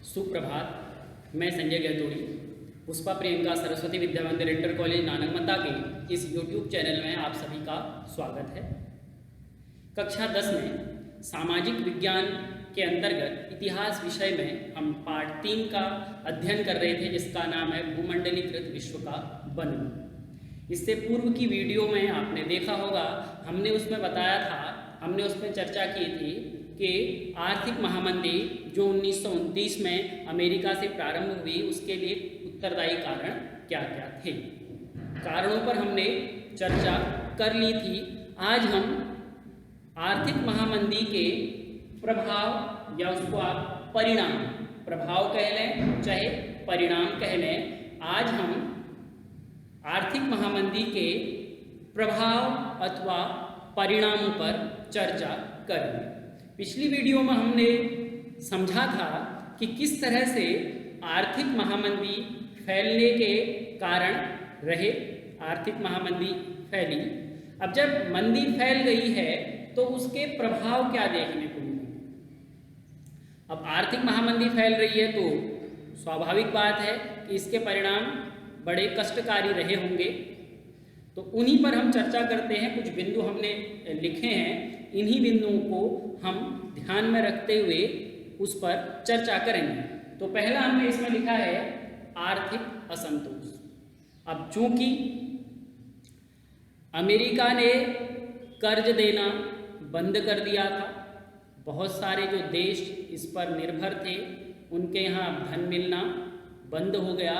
सुप्रभात। मैं संजय गहतोड़ी पुष्पा प्रियंका सरस्वती विद्या मंदिर इंटर कॉलेज नानकमता के इस YouTube चैनल में आप सभी का स्वागत है। कक्षा 10 में सामाजिक विज्ञान के अंतर्गत इतिहास विषय में हम पाठ 3 का अध्ययन कर रहे थे, जिसका नाम है भूमंडलीकृत विश्व का वर्णन। इससे पूर्व की वीडियो में आपने देखा होगा, हमने उसमें बताया था, हमने उसमें चर्चा की थी कि आर्थिक महामंदी जो 1929 में अमेरिका से प्रारंभ हुई, उसके लिए उत्तरदायी कारण क्या क्या थे। कारणों पर हमने चर्चा कर ली थी। आज हम आर्थिक महामंदी के प्रभाव या उसको आप परिणाम, प्रभाव कह लें चाहे परिणाम कह लें, आज हम आर्थिक महामंदी के प्रभाव अथवा परिणामों पर चर्चा करेंगे। पिछली वीडियो में हमने समझा था कि किस तरह से आर्थिक महामंदी फैलने के कारण रहे, आर्थिक महामंदी फैली। अब जब मंदी फैल गई है तो उसके प्रभाव क्या देखने को मिले। अब आर्थिक महामंदी फैल रही है तो स्वाभाविक बात है कि इसके परिणाम बड़े कष्टकारी रहे होंगे। तो उन्हीं पर हम चर्चा करते हैं। कुछ बिंदु हमने लिखे हैं, इन्हीं बिंदुओं को हम ध्यान में रखते हुए उस पर चर्चा करेंगे। तो पहला हमने इसमें लिखा है आर्थिक असंतोष। अब चूंकि अमेरिका ने कर्ज देना बंद कर दिया था, बहुत सारे जो देश इस पर निर्भर थे उनके यहाँ धन मिलना बंद हो गया,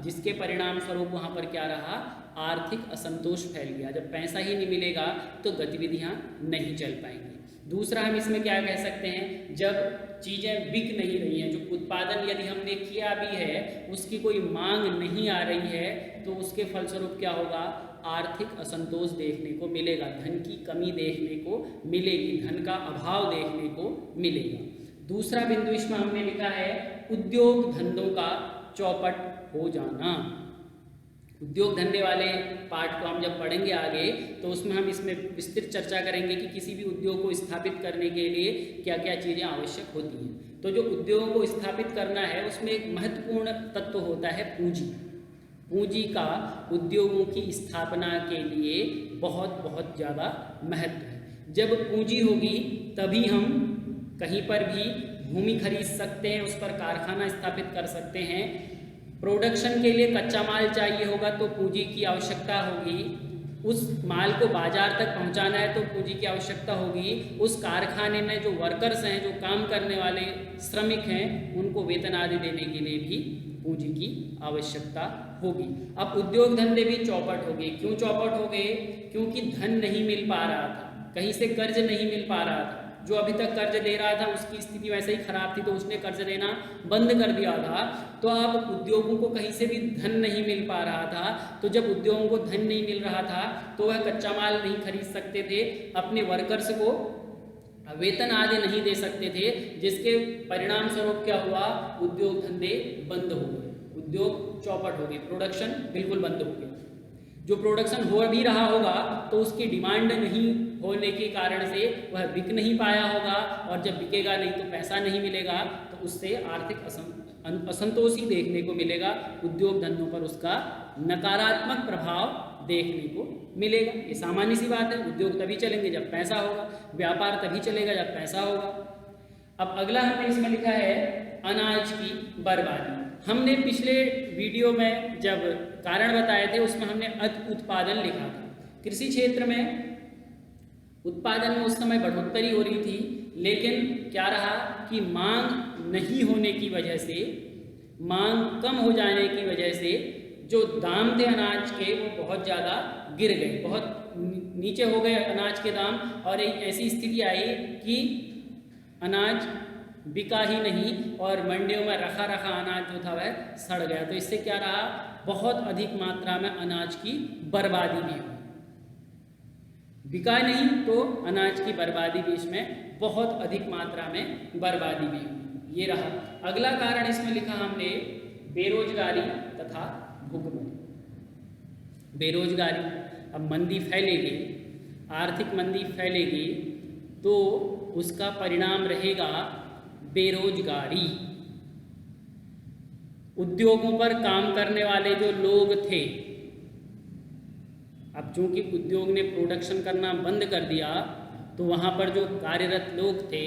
जिसके परिणाम स्वरूप वहाँ पर क्या रहा, आर्थिक असंतोष फैल गया। जब पैसा ही नहीं मिलेगा तो गतिविधियाँ नहीं चल पाएंगी। दूसरा हम इसमें क्या कह सकते हैं, जब चीज़ें बिक नहीं रही हैं, जो उत्पादन यदि हमने किया भी है उसकी कोई मांग नहीं आ रही है, तो उसके फलस्वरूप क्या होगा, आर्थिक असंतोष देखने को मिलेगा, धन की कमी देखने को मिलेगी, धन का अभाव देखने को मिलेगा। दूसरा बिंदु इसमें हमने लिखा है उद्योग धंधों का चौपट हो जाना। उद्योग धंधे वाले पार्ट को हम जब पढ़ेंगे आगे तो उसमें हम इसमें विस्तृत चर्चा करेंगे कि किसी भी उद्योग को स्थापित करने के लिए क्या क्या चीज़ें आवश्यक होती हैं। तो जो उद्योगों को स्थापित करना है उसमें एक महत्वपूर्ण तत्व होता है पूंजी। पूंजी का उद्योगों की स्थापना के लिए बहुत ज़्यादा महत्व है। जब पूंजी होगी तभी हम कहीं पर भी भूमि खरीद सकते हैं, उस पर कारखाना स्थापित कर सकते हैं। प्रोडक्शन के लिए कच्चा माल चाहिए होगा तो पूंजी की आवश्यकता होगी। उस माल को बाजार तक पहुंचाना है तो पूंजी की आवश्यकता होगी। उस कारखाने में जो वर्कर्स हैं, जो काम करने वाले श्रमिक हैं, उनको वेतन आदि देने के लिए भी पूंजी की आवश्यकता होगी। अब उद्योग धंधे भी चौपट हो गए। क्यों चौपट हो गए? क्योंकि धन नहीं मिल पा रहा था, कहीं से कर्ज नहीं मिल पा रहा था। जो अभी तक कर्ज दे रहा था उसकी स्थिति वैसे ही खराब थी तो उसने कर्ज देना बंद कर दिया था। तो अब उद्योगों को कहीं से भी धन नहीं मिल पा रहा था। तो जब उद्योगों को धन नहीं मिल रहा था तो वह कच्चा माल नहीं खरीद सकते थे, अपने वर्कर्स को वेतन आदि नहीं दे सकते थे, जिसके परिणाम स्वरूप क्या हुआ, उद्योग धंधे बंद हो गए, उद्योग चौपट हो गए, प्रोडक्शन बिल्कुल बंद हो गया। जो प्रोडक्शन हो भी रहा होगा तो उसकी डिमांड नहीं होने के कारण से वह बिक नहीं पाया होगा, और जब बिकेगा नहीं तो पैसा नहीं मिलेगा, तो उससे आर्थिक असंतोष ही देखने को मिलेगा। उद्योग धंधों पर उसका नकारात्मक प्रभाव देखने को मिलेगा। ये सामान्य सी बात है। उद्योग तभी चलेंगे जब पैसा होगा, व्यापार तभी चलेगा जब पैसा होगा। अब अगला हमने इसमें लिखा है अनाज की बर्बादी। हमने पिछले वीडियो में जब कारण बताए थे उसमें हमने उत्पादन लिखा था। कृषि क्षेत्र में उत्पादन में उस समय बढ़ोतरी हो रही थी, लेकिन क्या रहा कि मांग नहीं होने की वजह से, मांग कम हो जाने की वजह से जो दाम थे अनाज के वो बहुत ज़्यादा गिर गए, बहुत नीचे हो गए अनाज के दाम, और एक ऐसी स्थिति आई कि अनाज बिका ही नहीं और मंडियों में रखा अनाज जो था वह सड़ गया। तो इससे क्या रहा, बहुत अधिक मात्रा में अनाज की बर्बादी भी हुई। बिका नहीं तो अनाज की बर्बादी भी, इसमें बहुत अधिक मात्रा में बर्बादी भी हुई। ये रहा। अगला कारण इसमें लिखा हमने बेरोजगारी तथा भुखमरी। बेरोजगारी, अब मंदी फैलेगी, आर्थिक मंदी फैलेगी तो उसका परिणाम रहेगा बेरोजगारी। उद्योगों पर काम करने वाले जो लोग थे, अब चूंकि उद्योग ने प्रोडक्शन करना बंद कर दिया तो वहाँ पर जो कार्यरत लोग थे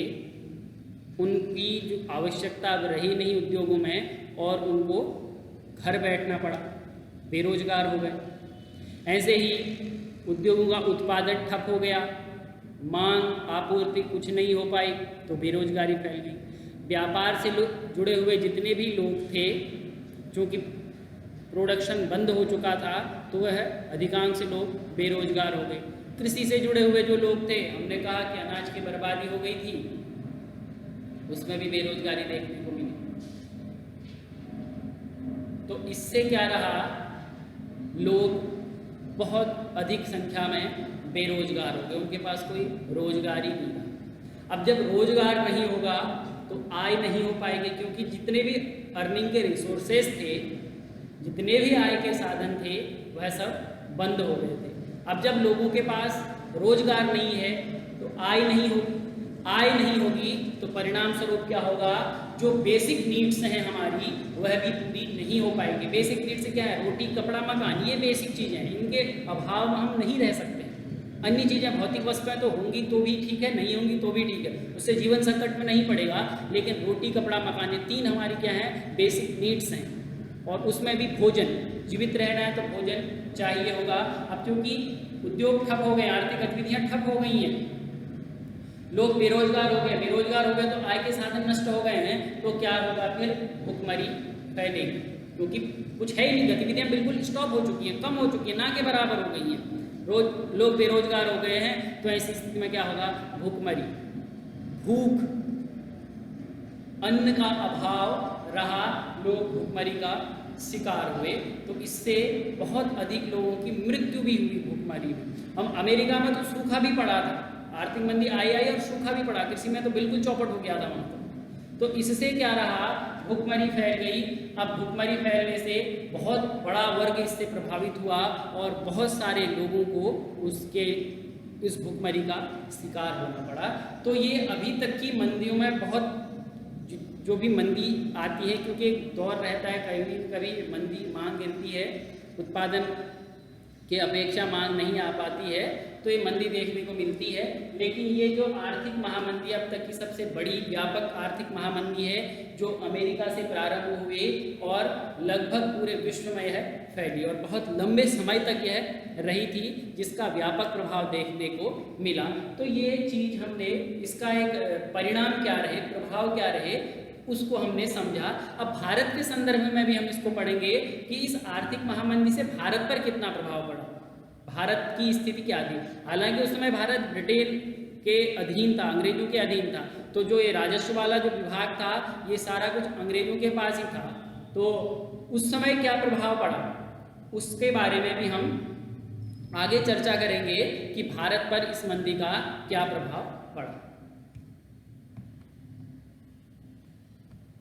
उनकी जो आवश्यकता अब रही नहीं उद्योगों में और उनको घर बैठना पड़ा, बेरोजगार हो गए। ऐसे ही उद्योगों का उत्पादन ठप हो गया, मांग आपूर्ति कुछ नहीं हो पाई तो बेरोजगारी फैल गई। व्यापार से जुड़े हुए जितने भी लोग थे, चूँकि प्रोडक्शन बंद हो चुका था तो वह अधिकांश लोग बेरोजगार हो गए। कृषि से जुड़े हुए जो लोग थे, हमने कहा कि अनाज की बर्बादी हो गई थी, उसमें भी बेरोजगारी देखने को मिली। तो इससे क्या रहा, लोग बहुत अधिक संख्या में बेरोजगार हो गए, उनके पास कोई रोजगार ही नहीं था। अब जब रोजगार नहीं होगा तो आय नहीं हो पाएगी, क्योंकि जितने भी अर्निंग के रिसोर्सेज थे, जितने भी आय के साधन थे, वह सब बंद हो गए थे। अब जब लोगों के पास रोजगार नहीं है तो आय नहीं होगी, आय नहीं होगी तो परिणाम स्वरूप क्या होगा, जो बेसिक नीड्स हैं हमारी वह भी पूरी नहीं हो पाएगी। बेसिक नीड्स क्या है, रोटी कपड़ा मकान, ये बेसिक चीज़ें हैं, इनके अभाव में हम नहीं रह सकते। अन्य चीज़ें भौतिक वस्तुएं तो होंगी तो भी ठीक है, नहीं होंगी तो भी ठीक है, उससे जीवन संकट में नहीं पड़ेगा, लेकिन रोटी कपड़ा मकान ये तीन हमारी क्या है, बेसिक नीड्स हैं। और उसमें भी भोजन, जीवित रहना है तो भोजन चाहिए होगा। अब क्योंकि उद्योग ठप हो गए, आर्थिक गतिविधियां ठप हो गई हैं, लोग बेरोजगार हो गए, बेरोजगार हो गए तो आय के साधन नष्ट हो गए हैं, तो क्या होगा, फिर भुखमरी फैलेगी, क्योंकि कुछ है ही नहीं, गतिविधियां बिल्कुल स्टॉप हो चुकी हैं, कम हो चुकी हैं, ना के बराबर हो गई हैं, लोग बेरोजगार हो गए हैं। तो ऐसी स्थिति में क्या होगा, भुखमरी, भूख, अन्न का अभाव रहा, लोग भुखमरी का शिकार हुए, तो इससे बहुत अधिक लोगों की मृत्यु भी हुई भुखमरी में। हम अमेरिका में तो सूखा भी पड़ा था, आर्थिक मंदी आई और सूखा भी पड़ा, कृषि में तो बिल्कुल चौपट हो गया था वहाँ तो इससे क्या रहा, भुखमरी फैल गई। अब भुखमरी फैलने से बहुत बड़ा वर्ग इससे प्रभावित हुआ और बहुत सारे लोगों को इस भुखमरी का शिकार होना पड़ा। तो ये अभी तक की मंदियों में बहुत जो भी मंदी आती है, क्योंकि एक दौर रहता है, कभी कभी मंदी, मांग गिरती है, उत्पादन के अपेक्षा मांग नहीं आ पाती है, तो ये मंदी देखने को मिलती है। लेकिन ये जो आर्थिक महामंदी अब तक की सबसे बड़ी व्यापक आर्थिक महामंदी है, जो अमेरिका से प्रारंभ हुई और लगभग पूरे विश्व में यह फैली और बहुत लंबे समय तक यह रही थी, जिसका व्यापक प्रभाव देखने को मिला। तो ये चीज़ हमने, इसका एक परिणाम क्या रहे, प्रभाव क्या रहे, उसको हमने समझा। अब भारत के संदर्भ में भी हम इसको पढ़ेंगे कि इस आर्थिक महामंदी से भारत पर कितना प्रभाव पड़ा, भारत की स्थिति क्या थी। हालांकि उस समय भारत ब्रिटेन के अधीन था, अंग्रेजों के अधीन था, तो जो ये राजस्व वाला जो विभाग था, ये सारा कुछ अंग्रेजों के पास ही था। तो उस समय क्या प्रभाव पड़ा, उसके बारे में भी हम आगे चर्चा करेंगे कि भारत पर इस मंदी का क्या प्रभाव पड़ा।